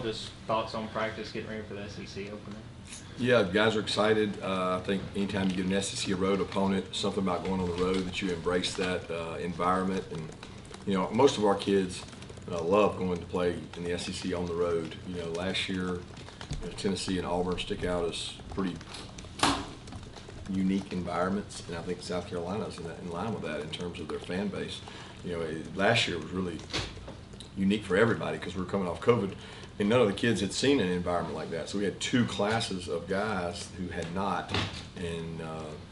just thoughts on practice, getting ready for the SEC opener? Yeah, guys are excited. I think anytime you get an SEC road opponent, something about going on the road that you embrace that environment. And you know, most of our kids love going to play in the SEC on the road. You know, last year, Tennessee and Auburn stick out as pretty unique environments, and I think South Carolina's in line with that in terms of their fan base. You know, last year was really unique for everybody because we were coming off COVID, and none of the kids had seen an environment like that. So we had two classes of guys who had not, and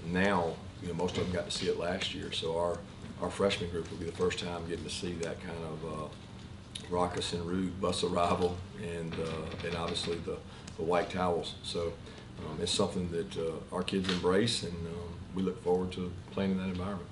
now, you know, most of them got to see it last year. So our freshman group will be the first time getting to see that kind of raucous and rude bus arrival, and obviously the white towels. So it's something that our kids embrace, and we look forward to playing in that environment.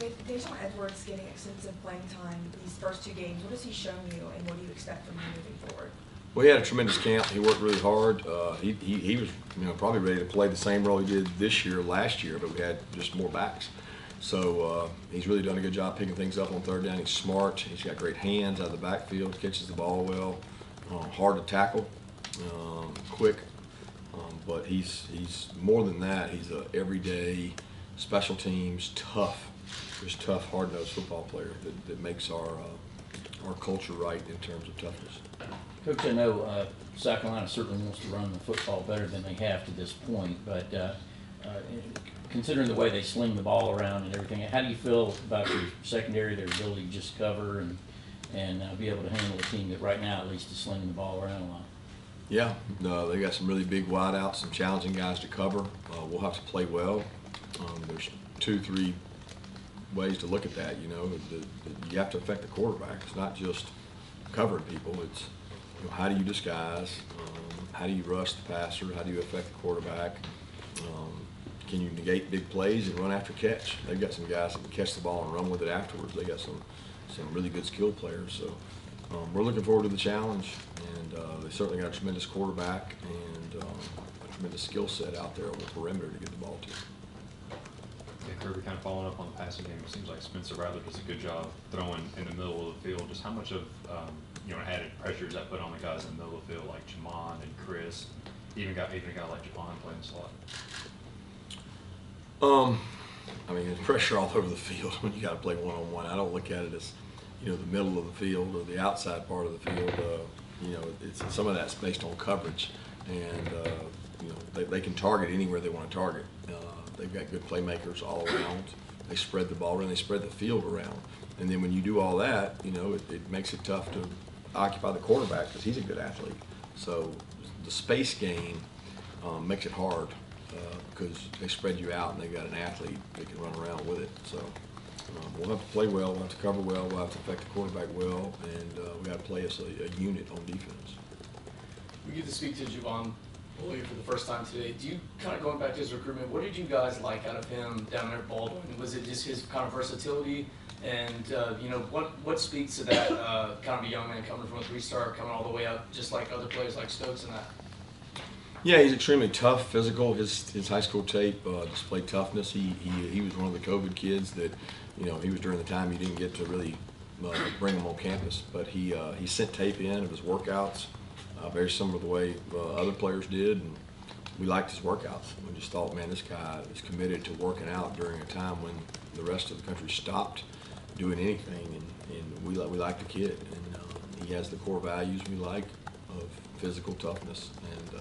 With Dejon Edwards getting extensive playing time these first two games, what has he shown you, and what do you expect from him moving forward? Well, he had a tremendous camp. He worked really hard. He was, you know, probably ready to play the same role he did this year, last year, but we had just more backs. So he's really done a good job picking things up on third down. He's smart. He's got great hands out of the backfield, catches the ball well, hard to tackle, quick. But he's more than that. He's a everyday special teams, just tough, hard-nosed football player that makes our culture right in terms of toughness. Coach, I know South Carolina certainly wants to run the football better than they have to this point, but considering the way they sling the ball around and everything, how do you feel about your secondary, their ability to just cover and be able to handle a team that right now at least is slinging the ball around a lot? Yeah, they got some really big wideouts, some challenging guys to cover. We'll have to play well. There's 2-3 ways to look at that. You know, you have to affect the quarterback. It's not just covering people. It's, you know, how do you disguise? How do you rush the passer? How do you affect the quarterback? Can you negate big plays and run after catch? They've got some guys that can catch the ball and run with it afterwards. They got some really good skilled players. So we're looking forward to the challenge, and they certainly got a tremendous quarterback and a tremendous skill set out there on the perimeter to get the ball to. Yeah, Kirby, kind of following up on the passing game, it seems like Spencer Rattler does a good job throwing in the middle of the field. Just how much of you know, added pressure does that put on the guys in the middle of the field, like Jamon and Chris, even a guy like Javon playing the slot? I mean, there's pressure all over the field when you got to play one-on-one. I don't look at it as, you know, the middle of the field or the outside part of the field. You know, some of that's based on coverage, and you know, they can target anywhere they want to target. They've got good playmakers all around. They spread the ball around. They spread the field around. And then when you do all that, you know, it makes it tough to occupy the quarterback because he's a good athlete. So the space game makes it hard because they spread you out and they got an athlete that can run around with it. So we'll have to play well. We'll have to cover well. We'll have to affect the quarterback well, and we got to play as a unit on defense. We get to speak to Javon for the first time today. Do you, kind of going back to his recruitment, what did you guys like out of him down there at Baldwin? Was it just his kind of versatility? And you know, what speaks to that kind of a young man coming from a 3-star, coming all the way up, just like other players like Stokes and that? Yeah, he's extremely tough, physical. His high school tape displayed toughness. He was one of the COVID kids that, you know, he was during the time you didn't get to really bring him on campus, but he sent tape in of his workouts. Very similar to the way other players did, and we liked his workouts. We just thought, man, this guy is committed to working out during a time when the rest of the country stopped doing anything, and we like the kid, and he has the core values we like of physical toughness, and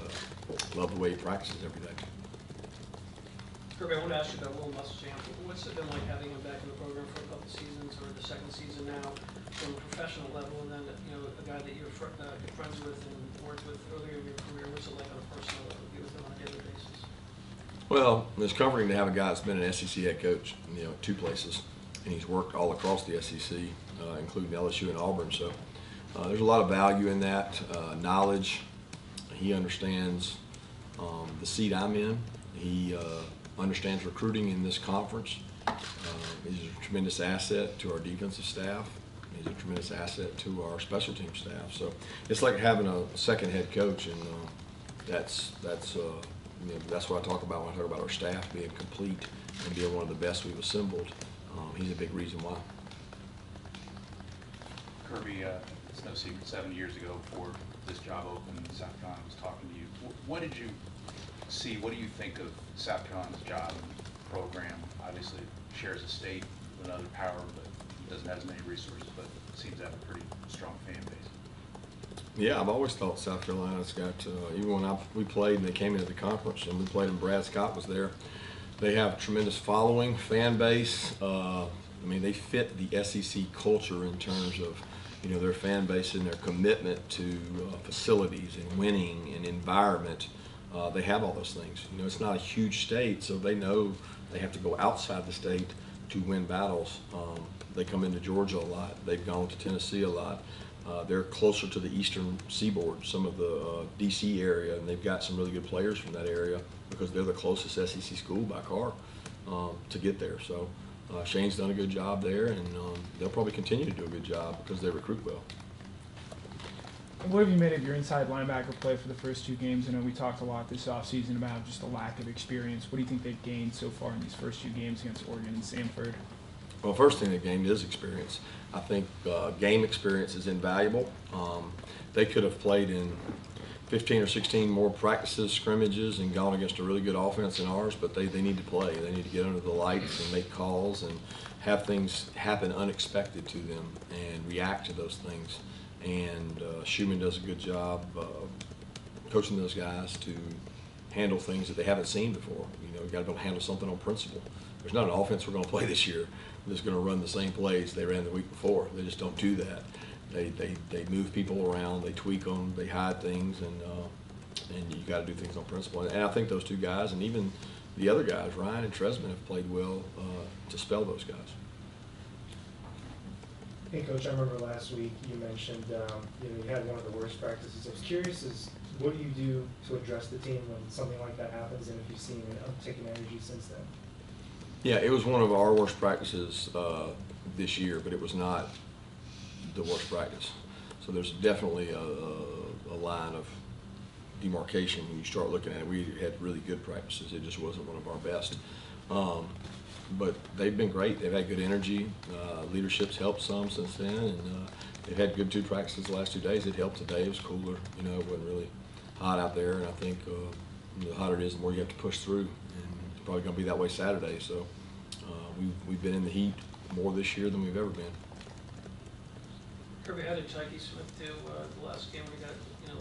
love the way he practices every day. Kirby, I want to ask you about Will Muschamp. What's it been like having him back in the program for a couple seasons, or the second season now, from a professional level, and then, you know, a guy that you're friends with and worked with earlier in your career? What's it like on a personal level to be with him on a daily basis? Well, it's comforting to have a guy that's been an SEC head coach, you know, 2 places, and he's worked all across the SEC, including LSU and Auburn. So there's a lot of value in that knowledge. He understands the seat I'm in. He understands recruiting in this conference. He's a tremendous asset to our defensive staff. He's a tremendous asset to our special team staff. So it's like having a second head coach, and that's you know, that's what I talk about when I talk about our staff being complete and being one of the best we've assembled. He's a big reason why. Kirby, it's no secret, 7 years ago before this job opened, South Carolina was talking to you. What did you see? What do you think of South Carolina's job and program? Obviously, it shares a state with another power, but doesn't have as many resources, but seems to have a pretty strong fan base. Yeah, I've always thought South Carolina's got, even when we played and they came into the conference and we played and Brad Scott was there, they have tremendous following, fan base. I mean, they fit the SEC culture in terms of, their fan base and their commitment to facilities and winning and environment. They have all those things. It's not a huge state, so they know they have to go outside the state to win battles. They come into Georgia a lot. They've gone to Tennessee a lot. They're closer to the eastern seaboard, some of the DC area, and they've got some really good players from that area because they're the closest SEC school by car to get there. So Shane's done a good job there, and they'll probably continue to do a good job because they recruit well. And what have you made of your inside linebacker play for the first 2 games? I know we talked a lot this offseason about just the lack of experience. What do you think they've gained so far in these first 2 games against Oregon and Samford? Well, first thing they gained is experience. I think game experience is invaluable. They could have played in 15 or 16 more practices, scrimmages, and gone against a really good offense than ours, but they need to play. They need to get under the lights and make calls and have things happen unexpected to them and react to those things. And Schumann does a good job coaching those guys to handle things that they haven't seen before. You've got to be able to handle something on principle. There's not an offense we're going to play this year that's going to run the same plays they ran the week before. They just don't do that. They move people around, they tweak them, they hide things, and you got to do things on principle. And I think those 2 guys, and even the other guys, Ryan and Tresman, have played well to spell those guys. Hey, Coach, I remember last week you mentioned you had one of the worst practices. I was curious, what do you do to address the team when something like that happens, and if you've seen an uptick in energy since then? Yeah, it was one of our worst practices this year, but it was not the worst practice. So there's definitely a line of demarcation when you start looking at it. We had really good practices. It just wasn't one of our best. But they've been great. They've had good energy. Leadership's helped some since then, and they've had good 2 practices the last 2 days. It helped today. It was cooler. It wasn't really hot out there, and I think the hotter it is, the more you have to push through. And it's probably going to be that way Saturday. So we've been in the heat more this year than we've ever been. Kirby, how did Tyke Smith do the last game? We got,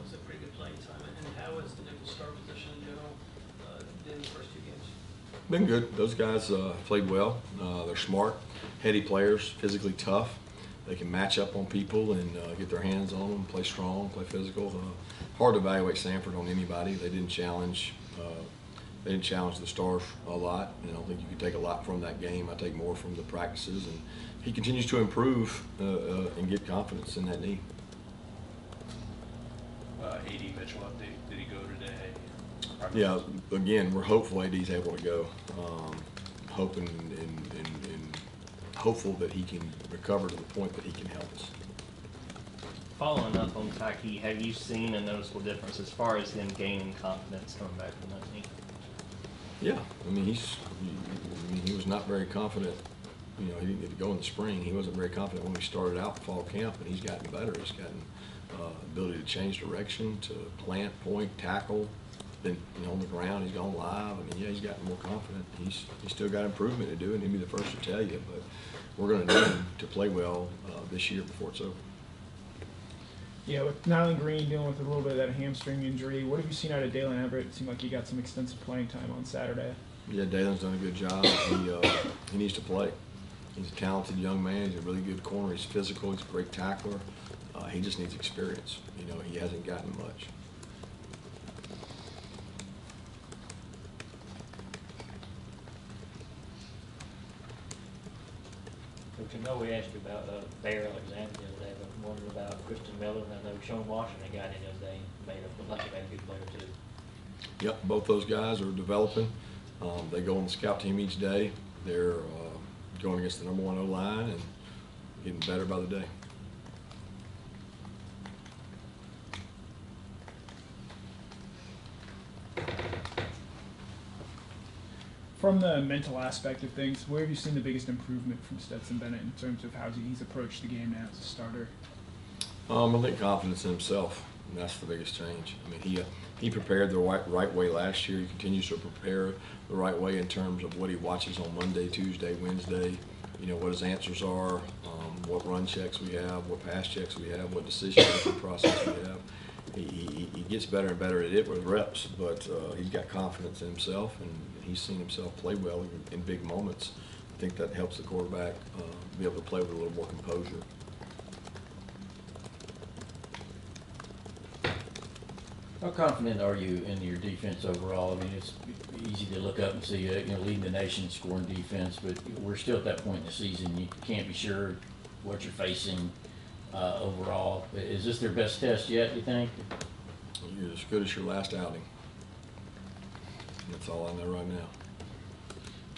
it's a pretty good playing time. And how has the nickel star position in general been in the first 2 games? Been good. Those guys played well. They're smart, heady players, physically tough. They can match up on people and get their hands on them, play strong, play physical. Hard to evaluate Samford on anybody. They didn't challenge the stars a lot. I don't think you could take a lot from that game. I take more from the practices, and he continues to improve and get confidence in that knee. AD Mitchell update, did he go today? Yeah, again, we're hopeful AD's able to go. Hoping and hopeful that he can recover to the point that he can help us. Following up on Tyke, have you seen a noticeable difference as far as him gaining confidence coming back from that knee? Yeah, I mean he was not very confident. He didn't get to go in the spring. He wasn't very confident when we started out fall camp, and he's gotten better. He's gotten ability to change direction, to plant, point, tackle. Then on the ground, he's gone live. I mean, yeah, he's gotten more confident. He's still got improvement to do, and he'll be the first to tell you. But we're going to need him to play well this year before it's over. Yeah, with Nyland Green dealing with a little bit of that hamstring injury, what have you seen out of Dalen Everett? It seemed like he got some extensive playing time on Saturday. Yeah, Dalen's done a good job. He needs to play. He's a talented young man. He's a really good corner. He's physical. He's a great tackler. He just needs experience. He hasn't gotten much. Coach, I know we asked you about Bear Alexander the other day, but I wondered about Christian Miller, and I know Sean Washington got in the other day, looked like he made a good player too. Yep, both those guys are developing. They go on the scout team each day. They're going against the number 1 O-line and getting better by the day. From the mental aspect of things, where have you seen the biggest improvement from Stetson Bennett in terms of how he's approached the game now as a starter? I think confidence in himself, and that's the biggest change. I mean, he prepared the right way last year. He continues to prepare the right way in terms of what he watches on Monday, Tuesday, Wednesday. You know, what his answers are, what run checks we have, what pass checks we have, what decision-making process we have. He gets better and better at it with reps, but he's got confidence in himself, and he's seen himself play well in big moments. I think that helps the quarterback be able to play with a little more composure. How confident are you in your defense overall? I mean, it's easy to look up and see, leading the nation in scoring defense, but we're still at that point in the season. You can't be sure what you're facing overall. Is this their best test yet, you think? You're as good as your last outing. That's all I know right now.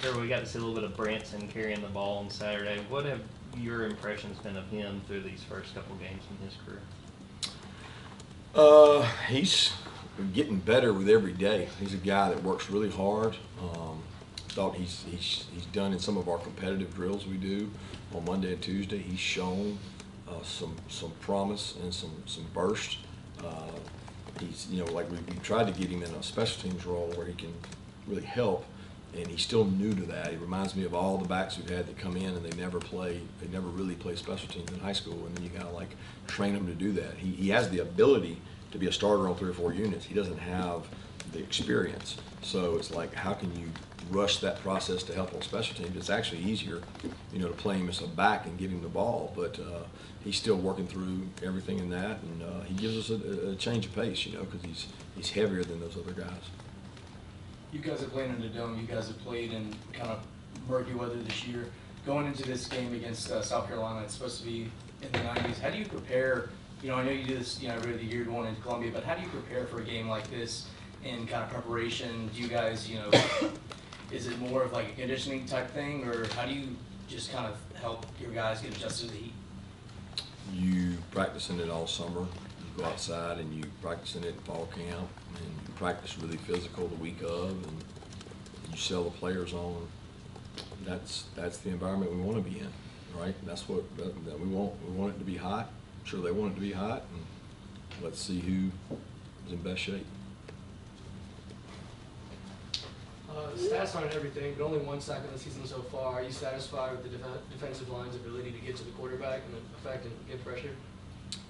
Here we got to see a little bit of Branson carrying the ball on Saturday. What have your impressions been of him through these first couple games in his career? He's getting better with every day. He's a guy that works really hard. Thought he's done in some of our competitive drills we do on Monday and Tuesday. He's shown some promise and some burst. He's like we tried to get him in a special teams role where he can really help, and he's still new to that. He reminds me of all the backs we've had that come in and they never really play special teams in high school, and then you gotta like train them to do that. He has the ability to be a starter on 3 or 4 units. He doesn't have the experience, so it's like, how can you rush that process to help on special teams? It's actually easier, to play him as a back and give him the ball, but he's still working through everything in that, and he gives us a change of pace, because he's heavier than those other guys. You guys have played in the dome. You guys have played in kind of murky weather this year. Going into this game against South Carolina, it's supposed to be in the 90s. How do you prepare? I know you do this, every other year going into Columbia, but how do you prepare for a game like this in kind of preparation? Do you guys, is it more of like a conditioning type thing, or how do you just kind of help your guys get adjusted to the heat? You practice in it all summer. You go outside and you practice in it in fall camp, and you practice really physical the week of, and you sell the players on. That's the environment we want to be in, right? That's what that we want. We want it to be hot. I'm sure they want it to be hot, and let's see who is in best shape. Stats aren't everything, but only 1 sack in the season so far. Are you satisfied with the defensive line's ability to get to the quarterback and affect and get pressure?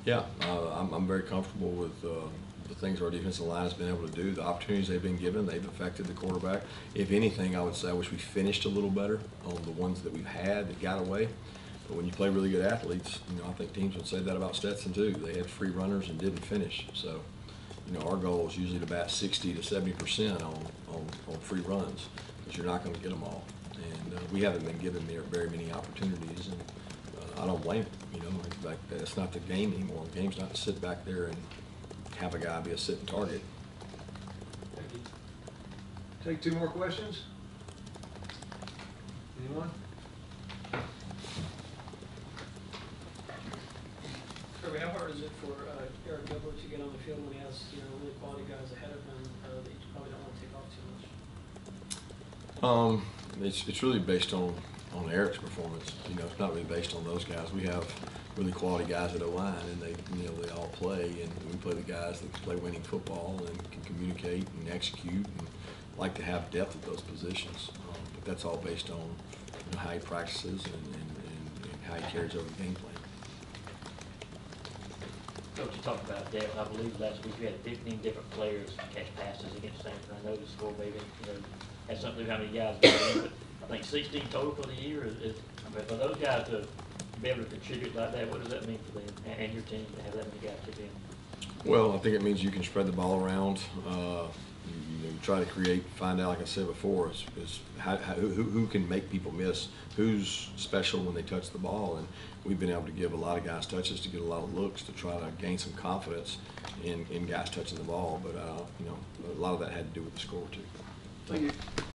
Yeah, I'm very comfortable with the things our defensive line has been able to do. The opportunities they've been given, they've affected the quarterback. If anything, I would say I wish we finished a little better on the ones that we've had that got away. But when you play really good athletes, I think teams would say that about Stetson too. They had free runners and didn't finish. So, our goal is usually to bat 60 to 70% on free runs, because you're not going to get them all. And we haven't been given very many opportunities, and I don't blame it. Like, that's not the game anymore. The game's not to sit back there and have a guy be a sitting target. Thank you. Take 2 more questions. Anyone? Kirby, how hard is it for Eric Gilbert to get on the field when he has really quality guys ahead of him that you probably don't want to take off too much? It's really based on Eric's performance. It's not really based on those guys. We have really quality guys at O-line, and they all play, and we play the guys that play winning football and can communicate and execute and like to have depth at those positions. But that's all based on how he practices and how he carries over the game plan. Coach, you talked about depth. I believe last week we had 15 different players catch passes against Stanford. I noticed Score maybe had something to do how many guys got in, but I think 16 total for the year. For those guys to be able to contribute like that, what does that mean for them and your team to have that many guys chip in? Well, I think it means you can spread the ball around. You try to find out, like I said before, is who can make people miss, who's special when they touch the ball, and we've been able to give a lot of guys touches to get a lot of looks to try to gain some confidence in guys touching the ball. But a lot of that had to do with the score too. Thank you.